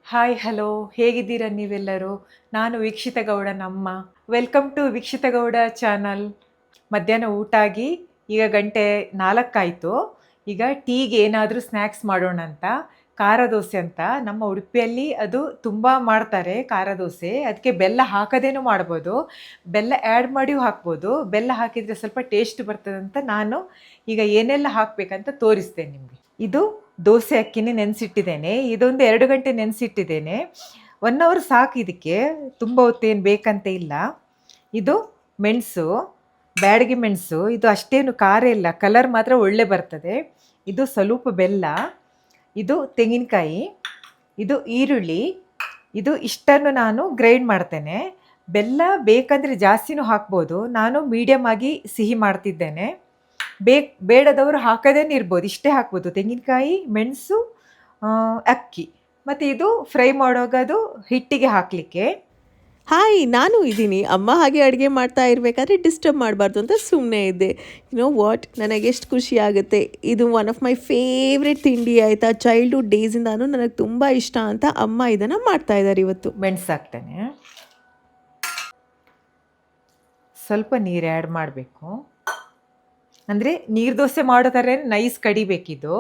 Hi hello, ಹೇಗಿದ್ದೀರಾ ನೀವೆಲ್ಲರೂ? ನಾನು ವೀಕ್ಷಿತ ಗೌಡ ನಮ್ಮ welcome to Vikshita Gowda channel. ಮಧ್ಯಾಹ್ನ ಊಟ ಆಗಿ ಈಗ ಗಂಟೆ 4 ಆಯಿತು. ಈಗ ಟೀಗೆ ಏನಾದರೂ ಸ್ನ್ಯಾಕ್ಸ್ ಮಾಡೋಣ ಅಂತ ಖಾರ ದೋಸೆ ಅಂತ ನಮ್ಮ ಉಡುಪಿಯಲ್ಲಿ ಅದು ತುಂಬ ಮಾಡ್ತಾರೆ ಖಾರ ದೋಸೆ. ಅದಕ್ಕೆ ಬೆಲ್ಲ ಹಾಕದೇನೂ ಮಾಡ್ಬೋದು, ಬೆಲ್ಲ ಆ್ಯಡ್ ಮಾಡಿಯೂ ಹಾಕ್ಬೋದು. ಬೆಲ್ಲ ಹಾಕಿದರೆ ಸ್ವಲ್ಪ ಟೇಸ್ಟ್ ಬರ್ತದಂತ ನಾನು ಈಗ ಏನೆಲ್ಲ ಹಾಕಬೇಕಂತ ತೋರಿಸ್ತೇನೆ ನಿಮಗೆ. ಇದು ದೋಸೆ ಅಕ್ಕಿನೇ ನೆನೆಸಿಟ್ಟಿದ್ದೇನೆ. ಇದೊಂದು 2 ಗಂಟೆ ನೆನೆಸಿಟ್ಟಿದ್ದೇನೆ. 1 ಅವರ್ ಸಾಕು ಇದಕ್ಕೆ, ತುಂಬ ಹೊತ್ತೇನು ಬೇಕಂತ ಇಲ್ಲ. ಇದು ಮೆಣಸು, ಬ್ಯಾಡಗಿ ಮೆಣಸು. ಇದು ಅಷ್ಟೇನು ಖಾರ ಇಲ್ಲ, ಕಲರ್ ಮಾತ್ರ ಒಳ್ಳೆ ಬರ್ತದೆ. ಇದು ಸ್ವಲ್ಪ ಬೆಲ್ಲ, ಇದು ತೆಂಗಿನಕಾಯಿ, ಇದು ಈರುಳ್ಳಿ. ಇದು ಇಷ್ಟನ್ನು ನಾನು ಗ್ರೈಂಡ್ ಮಾಡ್ತೇನೆ. ಬೆಲ್ಲ ಬೇಕಂದರೆ ಜಾಸ್ತಿನೂ ಹಾಕ್ಬೋದು, ನಾನು ಮೀಡಿಯಮ್ ಆಗಿ ಸಿಹಿ ಮಾಡ್ತಿದ್ದೇನೆ. ಬೇಡದವರು ಹಾಕದೇನೆ ಇರ್ಬೋದು, ಇಷ್ಟೇ ಹಾಕ್ಬೋದು. ತೆಂಗಿನಕಾಯಿ, ಮೆಣಸು, ಅಕ್ಕಿ, ಮತ್ತು ಇದು ಫ್ರೈ ಮಾಡುವಾಗ ಅದು ಹಿಟ್ಟಿಗೆ ಹಾಕಲಿಕ್ಕೆ. ಹಾಯ್, ನಾನು ಇದ್ದೀನಿ. ಅಮ್ಮ ಹಾಗೆ ಅಡುಗೆ ಮಾಡ್ತಾ ಇರಬೇಕಾದ್ರೆ ಡಿಸ್ಟರ್ಬ್ ಮಾಡಬಾರ್ದು ಅಂತ ಸುಮ್ಮನೆ ಇದ್ದೆ. ವಾಟ್, ನನಗೆ ಎಷ್ಟು ಖುಷಿ ಆಗುತ್ತೆ. ಇದು ಒನ್ ಆಫ್ ಮೈ ಫೇವ್ರೆಟ್ ತಿಂಡಿ ಆಯಿತಾ. ಚೈಲ್ಡ್ಹುಡ್ ಡೇಸಿಂದಾನು ನನಗೆ ತುಂಬ ಇಷ್ಟ ಅಂತ ಅಮ್ಮ ಇದನ್ನು ಮಾಡ್ತಾ ಇದ್ದಾರೆ ಇವತ್ತು. ಮೆಣಸು ಹಾಕ್ತೇನೆ, ಸ್ವಲ್ಪ ನೀರು ಆ್ಯಡ್ ಮಾಡಬೇಕು. ಅಂದರೆ ನೀರು ದೋಸೆ ಮಾಡೋ ಥರ ನೈಸ್ ಕಡಿಬೇಕಿದು,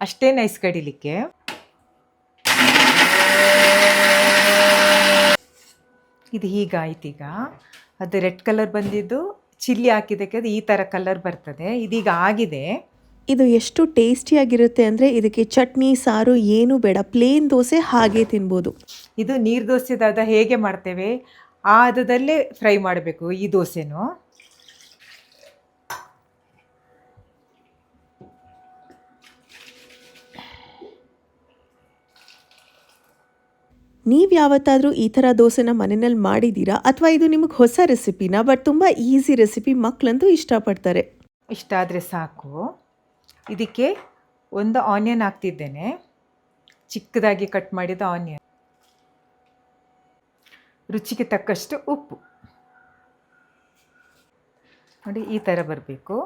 ಅಷ್ಟೇ ನೈಸ್ ಕಡಿಲಿಕ್ಕೆ. ಇದು ಹೀಗಾಯ್ತು. ಈಗ ಅದು ರೆಡ್ ಕಲರ್ ಬಂದಿದ್ದು ಚಿಲ್ಲಿ ಹಾಕಿದ್ದಕ್ಕೆ ಅದು ಈ ಥರ ಕಲರ್ ಬರ್ತದೆ. ಇದೀಗ ಆಗಿದೆ. ಇದು ಎಷ್ಟು ಟೇಸ್ಟಿಯಾಗಿರುತ್ತೆ ಅಂದರೆ ಇದಕ್ಕೆ ಚಟ್ನಿ ಸಾರು ಏನೂ ಬೇಡ, ಪ್ಲೇನ್ ದೋಸೆ ಹಾಗೆ ತಿನ್ಬೋದು. ಇದು ನೀರು ದೋಸೆದಾದ ಹೇಗೆ ಮಾಡ್ತೇವೆ ಆ ಹದದಲ್ಲೇ ಫ್ರೈ ಮಾಡಬೇಕು ಈ ದೋಸೆನೂ. ನೀವು ಯಾವತ್ತಾದರೂ ಈ ಥರ ದೋಸೆನ ಮನೆಯಲ್ಲಿ ಮಾಡಿದ್ದೀರಾ, ಅಥವಾ ಇದು ನಿಮಗೆ ಹೊಸ ರೆಸಿಪಿನ? ಬಟ್ ತುಂಬ ಈಸಿ ರೆಸಿಪಿ, ಮಕ್ಕಳಂತೂ ಇಷ್ಟಪಡ್ತಾರೆ. ಇಷ್ಟ ಆದರೆ ಸಾಕು. ಇದಕ್ಕೆ ಒಂದು ಆನಿಯನ್ ಹಾಕ್ತಿದ್ದೇನೆ, ಚಿಕ್ಕದಾಗಿ ಕಟ್ ಮಾಡಿದ ಆನಿಯನ್. ರುಚಿಗೆ ತಕ್ಕಷ್ಟು ಉಪ್ಪು. ನೋಡಿ, ಈ ಥರ ಬರಬೇಕು.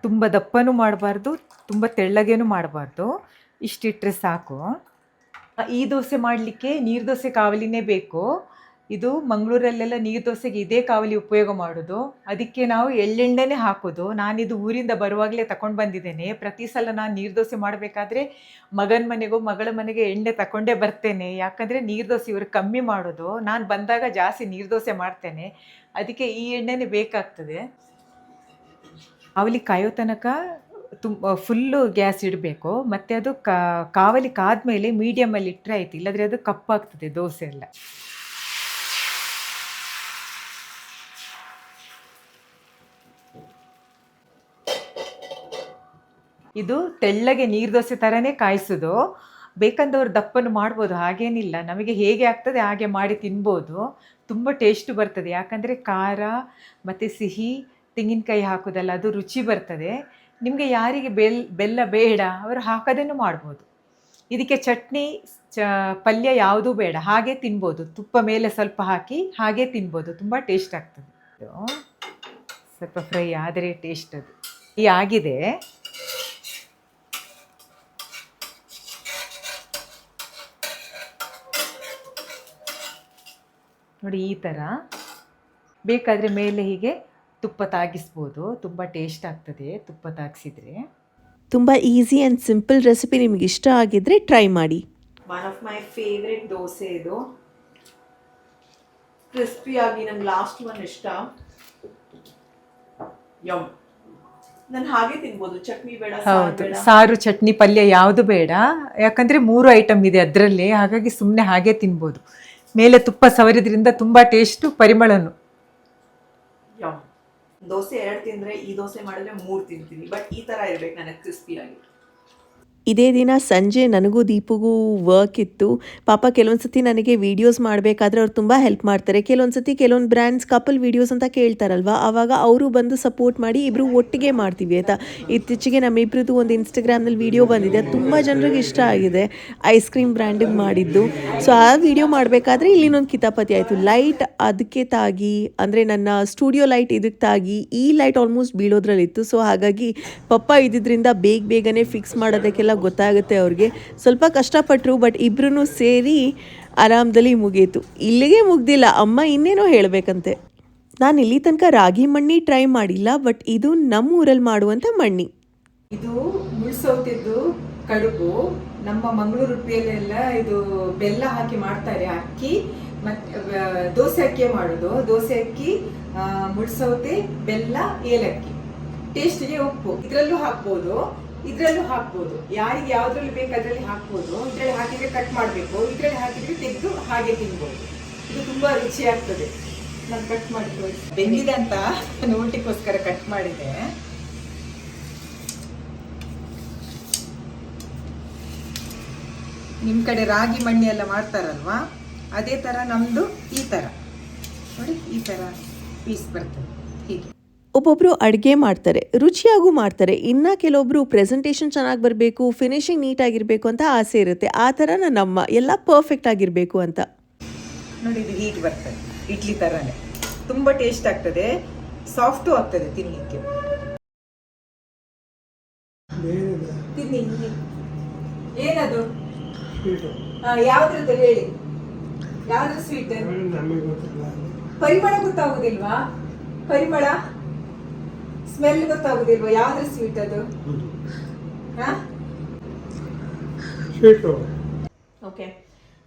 ತುಂಬ ದಪ್ಪನೂ ಮಾಡಬಾರ್ದು, ತುಂಬ ತೆಳ್ಳಗೇನೂ ಮಾಡಬಾರ್ದು, ಇಷ್ಟಿಟ್ಟರೆ ಸಾಕು. ಈ ದೋಸೆ ಮಾಡಲಿಕ್ಕೆ ನೀರು ದೋಸೆ ಕಾವಲಿನೇ ಬೇಕು. ಇದು ಮಂಗಳೂರಲ್ಲೆಲ್ಲ ನೀರು ದೋಸೆಗೆ ಇದೇ ಕಾವಲಿ ಉಪಯೋಗ ಮಾಡೋದು. ಅದಕ್ಕೆ ನಾವು ಎಳ್ಳೆಣ್ಣೆನೇ ಹಾಕೋದು. ನಾನಿದು ಊರಿಂದ ಬರುವಾಗಲೇ ತಗೊಂಡು ಬಂದಿದ್ದೇನೆ. ಪ್ರತಿ ಸಲ ನಾನು ನೀರು ದೋಸೆ ಮಾಡಬೇಕಾದ್ರೆ ಮಗನ ಮನೆಗೋ ಮಗಳ ಮನೆಗೆ ಎಣ್ಣೆ ತಗೊಂಡೇ ಬರ್ತೇನೆ. ಯಾಕಂದರೆ ನೀರು ದೋಸೆ ಇವರು ಕಮ್ಮಿ ಮಾಡೋದು, ನಾನು ಬಂದಾಗ ಜಾಸ್ತಿ ನೀರು ದೋಸೆ ಮಾಡ್ತೇನೆ, ಅದಕ್ಕೆ ಈ ಎಣ್ಣೆನೇ ಬೇಕಾಗ್ತದೆ. ಕಾವಲಿ ಕಾಯೋ ತನಕ ಫುಲ್ಲು ಗ್ಯಾಸ್ ಇಡಬೇಕು. ಮತ್ತು ಅದು ಕಾವಲಿ ಕಾದ್ಮೇಲೆ ಮೀಡಿಯಮಲ್ಲಿ ಇಟ್ಟರೆ ಆಯ್ತು, ಇಲ್ಲದ್ರೆ ಅದು ಕಪ್ಪಾಗ್ತದೆ ದೋಸೆ ಎಲ್ಲ. ಇದು ತೆಳ್ಳಗೆ ನೀರು ದೋಸೆ ಥರನೇ ಕಾಯಿಸೋದು. ಬೇಕಂದವ್ರು ದಪ್ಪನ್ನು ಮಾಡ್ಬೋದು, ಹಾಗೇನಿಲ್ಲ. ನಮಗೆ ಹೇಗೆ ಆಗ್ತದೆ ಹಾಗೆ ಮಾಡಿ ತಿನ್ಬೋದು. ತುಂಬ ಟೇಸ್ಟ್ ಬರ್ತದೆ, ಯಾಕಂದರೆ ಖಾರ ಮತ್ತು ಸಿಹಿ ತೆಂಗಿನಕಾಯಿ ಹಾಕೋದಲ್ಲ, ಅದು ರುಚಿ ಬರ್ತದೆ. ನಿಮಗೆ ಯಾರಿಗೆ ಬೆಲ್ಲ ಬೇಡ ಅವರು ಹಾಕೋದೇನು ಮಾಡ್ಬೋದು. ಇದಕ್ಕೆ ಚಟ್ನಿ ಪಲ್ಯ ಯಾವುದೂ ಬೇಡ, ಹಾಗೆ ತಿನ್ಬೋದು. ತುಪ್ಪ ಮೇಲೆ ಸ್ವಲ್ಪ ಹಾಕಿ ಹಾಗೆ ತಿನ್ಬೋದು, ತುಂಬ ಟೇಸ್ಟ್ ಆಗ್ತದೆ. ಸ್ವಲ್ಪ ಫ್ರೈ ಆದರೆ ಟೇಸ್ಟ್. ಅದು ಈ ಆಗಿದೆ. ನೋಡಿ, ಈ ಥರ ಬೇಕಾದರೆ ಮೇಲೆ ಹೀಗೆ ತುಪ್ಪ ತಾಗಿಸ್ಬೋದು, ತುಂಬ ಟೇಸ್ಟ್ ಆಗ್ತದೆ ತುಪ್ಪ ತಾಗಿಸಿದರೆ. ತುಂಬ ಈಸಿ ಆ್ಯಂಡ್ ಸಿಂಪಲ್ ರೆಸಿಪಿ. ನಿಮಗೆ ಇಷ್ಟ ಆಗಿದ್ದರೆ ಟ್ರೈ ಮಾಡಿ. One of my favourite dosa ಇದು. ಕ್ರಿಸ್ಪಿಯಾಗಿ, ನಂಗೆ ಲಾಸ್ಟ್ ಒನ್ ಇಷ್ಟ. ಯಮ್, ನಾನು ಹಾಗೆ ತಿನ್ಬೋದು, ಚಟ್ನಿ ಬೇಡ. ಹೌದು, ಸಾರು ಚಟ್ನಿ ಪಲ್ಯ ಯಾವುದು ಬೇಡ, ಯಾಕಂದರೆ 3 ಐಟಮ್ ಇದೆ ಅದರಲ್ಲಿ, ಹಾಗಾಗಿ ಸುಮ್ಮನೆ ಹಾಗೆ ತಿನ್ಬೋದು. ಮೇಲೆ ತುಪ್ಪ ಸವರಿದ್ರಿಂದ ತುಂಬ ಟೇಸ್ಟು, ಪರಿಮಳನು. ಯಮ್, ದೋಸೆ 2 ತಿಂದರೆ ಈ ದೋಸೆ ಮಾಡಿದ್ರೆ 3 ತಿಂತೀನಿ. ಬಟ್ ಈ ಥರ ಇರಬೇಕು ನನಗೆ ಕ್ರಿಸ್ಪಿಯಾಗಿ. ಇದೇ ದಿನ ಸಂಜೆ ನನಗೂ ದೀಪಗೂ ವರ್ಕ್ ಇತ್ತು. ಪಾಪ ಕೆಲವೊಂದು ಸತಿ ನನಗೆ ವೀಡಿಯೋಸ್ ಮಾಡಬೇಕಾದ್ರೆ ಅವ್ರು ತುಂಬ ಹೆಲ್ಪ್ ಮಾಡ್ತಾರೆ. ಕೆಲವೊಂದು ಸತಿ ಕೆಲವೊಂದು ಬ್ರ್ಯಾಂಡ್ಸ್ ಕಪಲ್ ವೀಡಿಯೋಸ್ ಅಂತ ಕೇಳ್ತಾರಲ್ವ, ಆವಾಗ ಅವರು ಬಂದು ಸಪೋರ್ಟ್ ಮಾಡಿ ಇಬ್ಬರು ಒಟ್ಟಿಗೆ ಮಾಡ್ತೀವಿ ಆಯಿತಾ. ಇತ್ತೀಚೆಗೆ ನಮ್ಮಿಬ್ರದ್ದು ಒಂದು ಇನ್ಸ್ಟಾಗ್ರಾಮ್ನಲ್ಲಿ ವೀಡಿಯೋ ಬಂದಿದೆ, ತುಂಬ ಜನರಿಗೆ ಇಷ್ಟ ಆಗಿದೆ. ಐಸ್ ಕ್ರೀಮ್ ಬ್ರ್ಯಾಂಡಿಗೆ ಮಾಡಿದ್ದು. ಸೊ ಆ ವಿಡಿಯೋ ಮಾಡಬೇಕಾದ್ರೆ ಇಲ್ಲಿನೊಂದು ಕಿತಾಪತಿ ಆಯಿತು. ಲೈಟ್ ಅದಕ್ಕೆ ತಾಗಿ, ಅಂದರೆ ನನ್ನ ಸ್ಟುಡಿಯೋ ಲೈಟ್ ಇದಕ್ಕೆ ತಾಗಿ ಈ ಲೈಟ್ ಆಲ್ಮೋಸ್ಟ್ ಬೀಳೋದ್ರಲ್ಲಿತ್ತು. ಸೊ ಹಾಗಾಗಿ ಪಪ್ಪ ಇದ್ದಿದ್ದರಿಂದ ಬೇಗನೆ ಫಿಕ್ಸ್ ಮಾಡೋದಕ್ಕೆಲ್ಲ ನೀಟಾಗಿ ಗೊತ್ತಾಗುತ್ತೆ ಅವ್ರಿಗೆ. ಸ್ವಲ್ಪ ಕಷ್ಟಪಟ್ಟರು, ಬಟ್ ಇಬ್ಬರೂ ಸೇರಿ ಆರಾಮದಲ್ಲಿ ಮುಗೀತು. ಇಲ್ಲಿಗೆ ಮುಗ್ದಿಲ್ಲ, ಅಮ್ಮ ಇನ್ನೇನೋ ಹೇಳಬೇಕಂತೆ. ನಾನು ಇಲ್ಲಿ ತನಕ ರಾಗಿ ಮಣ್ಣಿ ಟ್ರೈ ಮಾಡಿಲ್ಲ, ಬಟ್ ಇದು ನಮ್ಮ ಊರಲ್ಲಿ ಮಾಡುವಂಥ ಮಣ್ಣಿ. ಇದು ಮುಳ್ಸೌತಿದ್ದು ಕಡುಬು. ನಮ್ಮ ಮಂಗಳೂರು ಉಡುಪಿಯಲ್ಲೆಲ್ಲ ಇದು ಬೆಲ್ಲ ಹಾಕಿ ಮಾಡ್ತಾರೆ. ಅಕ್ಕಿ ಮತ್ತೆ ದೋಸೆ ಅಕ್ಕಿಯೇ ಮಾಡೋದು. ದೋಸೆ ಅಕ್ಕಿ, ಮುಳ್ಸೌತೆ, ಬೆಲ್ಲ, ಏಲಕ್ಕಿ, ಟೇಸ್ಟ್ಗೆ ಉಪ್ಪು. ಇದರಲ್ಲೂ ಹಾಕ್ಬೋದು, ಇದರಲ್ಲೂ ಹಾಕ್ಬೋದು. ಯಾರಿಗೆ ಯಾವ್ದ್ರಲ್ಲಿ ಬೇಕು ಅದರಲ್ಲಿ ಹಾಕ್ಬೋದು. ಇದರಲ್ಲಿ ಹಾಕಿದ್ರೆ ಕಟ್ ಮಾಡಬೇಕು, ಇದರಲ್ಲಿ ಹಾಕಿದ್ರೆ ತೆಗೆದು ಹಾಗೆ ತಿನ್ಬೋದು. ಇದು ತುಂಬಾ ರುಚಿ ಆಗ್ತದೆ. ನಾನು ಕಟ್ ಮಾಡಿ ಬೆಂದಿದೆ ಅಂತ ನಾನು ಊಟಕ್ಕೋಸ್ಕರ ಕಟ್ ಮಾಡಿದೆ. ನಿಮ್ಮ ಕಡೆ ರಾಗಿ ಮಣ್ಣಿ ಎಲ್ಲ ಮಾಡ್ತಾರಲ್ವಾ, ಅದೇ ಥರ ನಮ್ಮದು ಈ ಥರ ನೋಡಿ, ಈ ಥರ ಪೀಸ್ ಬರ್ತದೆ ಹೀಗೆ. ಒಬ್ಬೊಬ್ಬರು ಅಡುಗೆ ಮಾಡ್ತಾರೆ, ರುಚಿಯಾಗೂ ಮಾಡ್ತಾರೆ. ಇನ್ನು ಕೆಲವೊಬ್ಬರು ಪ್ರೆಸೆಂಟೇಷನ್ ಚೆನ್ನಾಗಿ ಬರಬೇಕು, ಫಿನಿಶಿಂಗ್ ನೀಟಾಗಿರಬೇಕು ಅಂತ ಆಸೆ ಇರುತ್ತೆ. ಆ ಥರ ನನ್ನಮ್ಮ ಎಲ್ಲ ಪರ್ಫೆಕ್ಟ್ ಆಗಿರಬೇಕು ಅಂತ. ನೋಡಿ, ಇದು ಹೀಗೆ ಬರ್ತದೆ, ಇಡ್ಲಿ ಥರನೇ. ತುಂಬ ಟೇಸ್ಟ್ ಆಗ್ತದೆ, ಸಾಫ್ಟು ಆಗ್ತದೆ ತಿನ್ನಲಿಕ್ಕೆ. ತಿನ್ನಿ. ಏನದು? ಯಾವ್ದ್ರದ್ದು ಹೇಳಿ, ಯಾವ್ದು ಸ್ವೀಟ್? ಪರಿಮಳ ಗೊತ್ತಾಗುದಿಲ್ವಾ? ಪರಿಮಳ ಸ್ಮೆಲ್ ಗೊತ್ತಾಗುದಿಲ್ವಾ? ಯಾವ್ದ್ರ ಸ್ವೀಟ್ ಅದು? ಓಕೆ,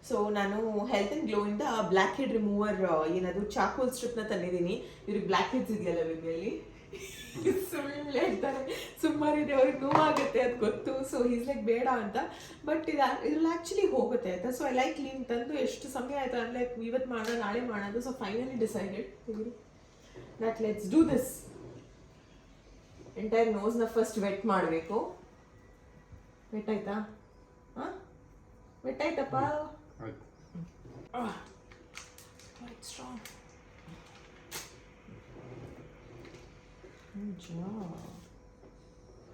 ಸೊ ನಾನು ಹೆಲ್ತ್ ಅಂಡ್ ಗ್ಲೋ ಇಂದ ಬ್ಲ್ಯಾಕ್ ಹೆಡ್ ರಿಮೂವರ್ ಏನದು ಚಾಕೋಲ್ ಸ್ಟ್ರಿಪ್ನ ತಂದಿದ್ದೀನಿ. ಇವ್ರಿಗೆ ಬ್ಲ್ಯಾಕ್ ಹೆಡ್ಸ್ ಇದೆಯಲ್ಲ ಬೆನ್ನಲ್ಲಿ, ಸುಳ್ಳು ಹೇಳ್ತಾರೆ, ಸುಮಾರಿದೆ, ಅವ್ರಿಗೆ ನೋವಾಗುತ್ತೆ ಅದು ಗೊತ್ತು. ಸೊ ಈಸ್ ಲೈಕ್ ಬೇಡ ಅಂತ, ಬಟ್ ಇದ್ರಲ್ಲಿ ಆ್ಯಕ್ಚುಲಿ ಹೋಗುತ್ತೆ ಆಯ್ತಾ. ಸೊ ಐ ಲೈಕ್ ಕ್ಲೀನ್ ತಂದು ಎಷ್ಟು ಸಮಯ ಆಯ್ತು ಅಂದರೆ ಇವತ್ತು ಮಾಡೋಣ ನಾಳೆ ಮಾಡೋದು. So finally decided that let's do this. Entire ನೋಸ್ನ ಫಸ್ಟ್ ವೆಟ್ ಮಾಡಬೇಕು. ವೆಟ್ ಆಯ್ತಾ? ಹಾಂ, ವೆಟ್ ಆಯ್ತಪ್ಪ. ಸ್ಟ್ರಾಂಗ್.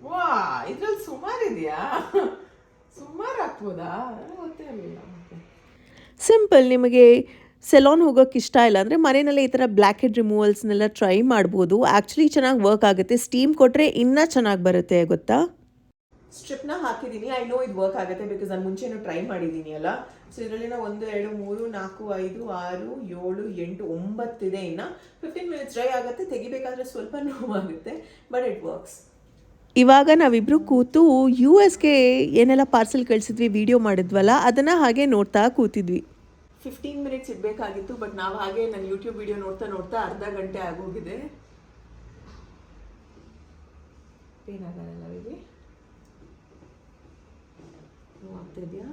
ವಾ, ಇದ್ರಲ್ಲಿ ಸುಮಾರು ಇದೆಯಾ? ಸುಮಾರು ಹಾಕ್ಬೋದಾ? ಗೊತ್ತೇ ಇರಲಿಲ್ಲ. ಸಿಂಪಲ್. ನಿಮಗೆ ಸೆಲಾನ್ ಹೋಗೋಕ್ಕೆ ಇಷ್ಟ ಇಲ್ಲ ಅಂದರೆ ಮನೆಯಲ್ಲೇ ಈ ಥರ ಬ್ಲ್ಯಾಕ್ ಹೆಡ್ ರಿಮೂವಲ್ಸ್ನೆಲ್ಲ ಟ್ರೈ ಮಾಡ್ಬೋದು. ಆ್ಯಕ್ಚುಲಿ ಚೆನ್ನಾಗಿ ವರ್ಕ್ ಆಗುತ್ತೆ. ಸ್ಟೀಮ್ ಕೊಟ್ಟರೆ ಇನ್ನೂ ಚೆನ್ನಾಗಿ ಬರುತ್ತೆ ಗೊತ್ತಾ. ಸ್ಟ್ರಿಪ್ನ ಹಾಕಿದ್ದೀನಿ. ಐ ನೋ ಇದು ವರ್ಕ್ ಆಗುತ್ತೆ ಬಿಕಾಸ್ ನಾನು ಮುಂಚೆನೂ ಟ್ರೈ ಮಾಡಿದ್ದೀನಿ ಅಲ್ಲ. ಸೊ ಇದರಲ್ಲಿ 1 2 3 4 5 6 7 8 9 ಇದೆ. ಇನ್ನು 15 ಮಿನಿಟ್ಸ್ ಡ್ರೈ ಆಗುತ್ತೆ. ತೆಗಿಬೇಕಾದ್ರೆ ಸ್ವಲ್ಪ ನೋವಾಗುತ್ತೆ, ಬಟ್ ಇಟ್ ವರ್ಕ್ಸ್. ಇವಾಗ ನಾವಿಬ್ಬರು ಕೂತು US ಏನೆಲ್ಲ ಪಾರ್ಸೆಲ್ ಕಳಿಸಿದ್ವಿ, ವಿಡಿಯೋ ಮಾಡಿದ್ವಲ್ಲ, ಅದನ್ನು ಹಾಗೆ ನೋಡ್ತಾ ಕೂತಿದ್ವಿ. 15 ಮಿನಿಟ್ಸ್ ಇಡಬೇಕಾಗಿತ್ತು, ಬಟ್ ನಾವು ಹಾಗೆ ನನ್ನ ಯೂಟ್ಯೂಬ್ ವಿಡಿಯೋ ನೋಡ್ತಾ ನೋಡ್ತಾ ಅರ್ಧ ಗಂಟೆ ಆಗೋಗಿದೆ. ಏನಾಗಲ್ಲ ಇಲ್ಲಿ ಆಗ್ತಿದ್ಯಾ?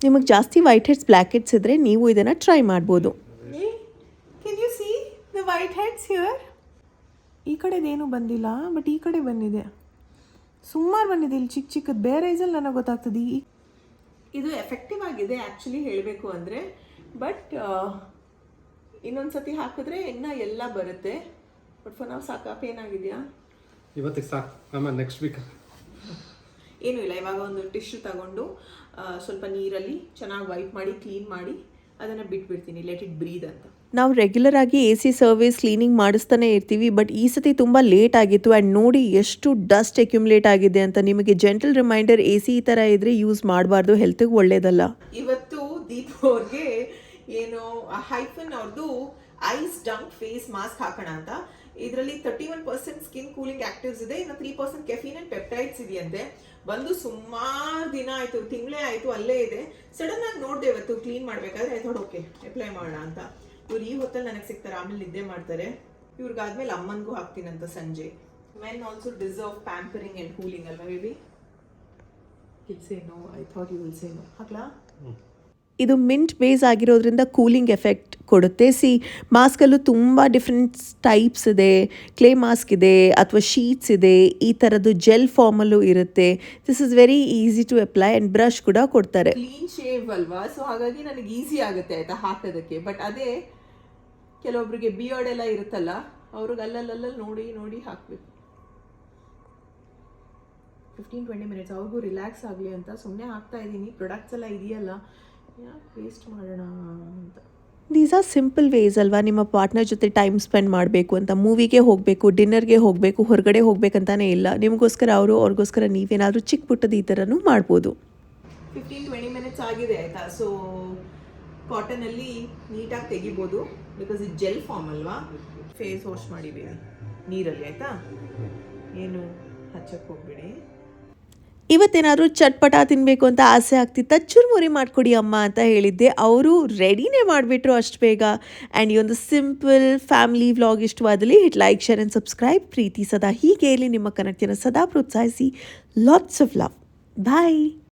ನಿಮಗೆ ಜಾಸ್ತಿ ವೈಟ್ ಹೆಡ್ಸ್ ಬ್ಲ್ಯಾಕ್ ಹೆಡ್ಸ್ ಇದ್ದರೆ ನೀವು ಇದನ್ನು ಟ್ರೈ ಮಾಡ್ಬೋದು. Can U C the white heads here? ಈ ಕಡೆದೇನು ಬಂದಿಲ್ಲ, ಬಟ್ ಈ ಕಡೆ ಬಂದಿದೆ. ಸುಮಾರು ಬಂದಿದೆ ಇಲ್ಲಿ ಚಿಕ್ಕ ಚಿಕ್ಕದು. ಬೇರೆ ಐಸಲ್ಲಿ ನನಗೆ ಗೊತ್ತಾಗ್ತದೆ. ಇದು ಎಫೆಕ್ಟಿವ್ ಆಗಿದೆ ಆ್ಯಕ್ಚುಲಿ ಹೇಳಬೇಕು ಅಂದರೆ, ಬಟ್ ಇನ್ನೊಂದು ಸತಿ ಹಾಕಿದ್ರೆ ಇನ್ನೂ ಎಲ್ಲ ಬರುತ್ತೆ. ಬಟ್ ಫಾರ್ ನಾವು ಸಾಕು. ಪೇನ್ ಆಗಿದೆಯಾ? ಇವತ್ತಿಗೆ ಸಾಕು, ಆಮೇಲೆ ನೆಕ್ಸ್ಟ್ ವೀಕ್ ಏನೂ ಇಲ್ಲ. ಇವಾಗ ಒಂದು ಟಿಶ್ಯೂ ತಗೊಂಡು ಸ್ವಲ್ಪ ನೀರಲ್ಲಿ ಚೆನ್ನಾಗಿ ವೈಪ್ ಮಾಡಿ ಕ್ಲೀನ್ ಮಾಡಿ ಅದನ್ನು ಬಿಟ್ಬಿಡ್ತೀನಿ, ಲೆಟ್ ಇಟ್ ಬ್ರೀದ್ ಅಂತ. ನಾವು ರೆಗ್ಯುಲರ್ ಆಗಿ AC ಸರ್ವಿಸ್ ಕ್ಲೀನಿಂಗ್ ಮಾಡಿಸ್ತಾನೆ ಇರ್ತೀವಿ, ಬಟ್ ಈ ಸತಿ ತುಂಬ ಲೇಟ್ ಆಗಿತ್ತು. ಆ್ಯಂಡ್ ನೋಡಿ ಎಷ್ಟು ಡಸ್ಟ್ ಅಕ್ಯುಮುಲೇಟ್ ಆಗಿದೆ ಅಂತ. ನಿಮಗೆ ಜೆಂಟಲ್ ರಿಮೈಂಡರ್, AC ಈ ಥರ ಇದ್ದರೆ ಯೂಸ್ ಮಾಡಬಾರ್ದು, ಹೆಲ್ತಿಗೆ ಒಳ್ಳೇದಲ್ಲ. ಇವತ್ತು ದೀಪ್ ಅವ್ರಿಗೆ ಏನು ಹೈಫನ್ ಅವ್ರದ್ದು ಐಸ್ ಡಂಪ್ ಫೇಸ್ ಮಾಸ್ಕ್ ಹಾಕೋಣ ಅಂತ. ಇದರಲ್ಲಿ 31% ಸ್ಕಿನ್ ಕೂಲಿಂಗ್ ಆಕ್ಟಿವ್ಸ್ ಇದೆ, ಇನ್ನು 3% ಕೆಫಿನ್ ಅಂಡ್ ಪೆಪ್ಟೈಡ್ಸ್ ಇದೆಯಂತೆ. ಬಂದು ಸುಮಾರು ದಿನ ಆಯಿತು, ತಿಂಗಳೇ ಆಯಿತು ಅಲ್ಲೇ ಇದೆ. ಸಡನ್ ಆಗಿ ನೋಡಿದೆ ಇವತ್ತು ಕ್ಲೀನ್ ಮಾಡಬೇಕಾದ್ರೆ. ಐ ಥಾಟ್ ಓಕೆ ಅಪ್ಲೈ ಮಾಡೋಣ ಅಂತ. ಇವ್ರು ಈ ಹೊತ್ತಲ್ಲಿ ನನಗೆ ಸಿಗ್ತಾರೆ, ಆಮೇಲೆ ನಿದ್ದೆ ಮಾಡ್ತಾರೆ. ಇವ್ರಿಗಾದ್ಮೇಲೆ ಅಮ್ಮನಿಗೂ ಹಾಕ್ತೀನಂತ ಸಂಜೆ. Men also deserve pampering and cooling ಅಲ್ವಾ baby? I'll say no, I thought you will say no. ಹಾಕ್ಲಾ? ಇದು ಮಿಂಟ್ ಬೇಸ್ ಆಗಿರೋದ್ರಿಂದ ಕೂಲಿಂಗ್ ಎಫೆಕ್ಟ್ ಕೊಡುತ್ತೆ. ಮಾಸ್ಕಲ್ಲೂ ತುಂಬ ಡಿಫ್ರೆಂಟ್ ಟೈಪ್ಸ್ ಇದೆ. ಕ್ಲೇ ಮಾಸ್ಕ್ ಇದೆ, ಅಥವಾ ಶೀಟ್ಸ್ ಇದೆ, ಈ ಥರದ್ದು ಜೆಲ್ ಫಾರ್ಮಲ್ಲೂ ಇರುತ್ತೆ. This is very easy to apply. And brush ಕೂಡ ಕೊಡ್ತಾರೆ. ಕ್ಲೀನ್ ಶೇವ್ ಅಲ್ವಾ, ಸೊ ಹಾಗಾಗಿ ನನಗೆ ಈಸಿ ಆಗುತ್ತೆ ಆಯಿತಾ ಹಾಕೋದಕ್ಕೆ. ಬಟ್ ಅದೇ ಕೆಲವೊಬ್ರಿಗೆ ಬಿಯರ್ಡ್ ಎಲ್ಲ ಇರುತ್ತಲ್ಲ, ಅವ್ರಿಗೆ ಅಲ್ಲಲ್ಲಿ ನೋಡಿ ನೋಡಿ ಹಾಕಬೇಕು. 15-20 ಮಿನಿಟ್ಸ್ ಅವ್ರಿಗೂ ರಿಲ್ಯಾಕ್ಸ್ ಆಗಲಿ ಅಂತ ಸುಮ್ಮನೆ ಹಾಕ್ತಾ ಇದ್ದೀನಿ. ಪ್ರಾಡಕ್ಟ್ಸ್ ಎಲ್ಲ ಇದೆಯಲ್ಲ, ಯಾಕೆ ವೇಸ್ಟ್ ಮಾಡೋಣ ಅಂತ. ದೀಸ್ ಆರ್ ಸಿಂಪಲ್ ವೇಸ್ ಅಲ್ವಾ ನಿಮ್ಮ ಪಾರ್ಟ್ನರ್ ಜೊತೆ ಟೈಮ್ ಸ್ಪೆಂಡ್ ಮಾಡಬೇಕು ಅಂತ. ಮೂವಿಗೆ ಹೋಗಬೇಕು, ಡಿನ್ನರ್ಗೆ ಹೋಗಬೇಕು, ಹೊರಗಡೆ ಹೋಗ್ಬೇಕಂತಾನೆ ಇಲ್ಲ. ನಿಮಗೋಸ್ಕರ ಅವರು, ಅವ್ರಿಗೋಸ್ಕರ ನೀವೇನಾದರೂ ಚಿಕ್ಕ ಪುಟ್ಟದ ಈ ಥರನೂ ಮಾಡ್ಬೋದು. 15-20 ಮಿನಿಟ್ಸ್ ಆಗಿದೆ ಆಯಿತಾ. ಸೊ ಕಾಟನಲ್ಲಿ ನೀಟಾಗಿ ತೆಗಿಬೋದು, ಬಿಕಾಸ್ ಇದು ಜೆಲ್ ಫಾರ್ಮ್ ಅಲ್ವಾ. ಫೇಸ್ ವಾಶ್ ಮಾಡಿದ್ದೀವಿ ನೀರಲ್ಲಿ, ಆಯಿತಾ. ಏನು ಹಚ್ಚಕ್ಕೆ ಹೋಗ್ಬೇಡಿ. ಇವತ್ತೇನಾದರೂ ಚಟ್ಪಟ ತಿನ್ನಬೇಕು ಅಂತ ಆಸೆ ಆಗ್ತಿತ್ತ, ಚುರುಮುರಿ ಮಾಡಿಕೊಡಿ ಅಮ್ಮ ಅಂತ ಹೇಳಿದ್ದೆ. ಅವರು ರೆಡಿನೇ ಮಾಡಿಬಿಟ್ರು ಅಷ್ಟು ಬೇಗ. ಆ್ಯಂಡ್ ಈ ಒಂದು ಸಿಂಪಲ್ ಫ್ಯಾಮಿಲಿ ವ್ಲಾಗ್ ಇಷ್ಟವಾದಲ್ಲಿ hit like, share and subscribe. ಪ್ರೀತಿ ಸದಾ ಹೀಗೆ ಇರಲಿ. ನಿಮ್ಮ ಕನೆಕ್ಟಿನ ಸದಾ ಪ್ರೋತ್ಸಾಹಿಸಿ. Lots of love. ಬಾಯ್.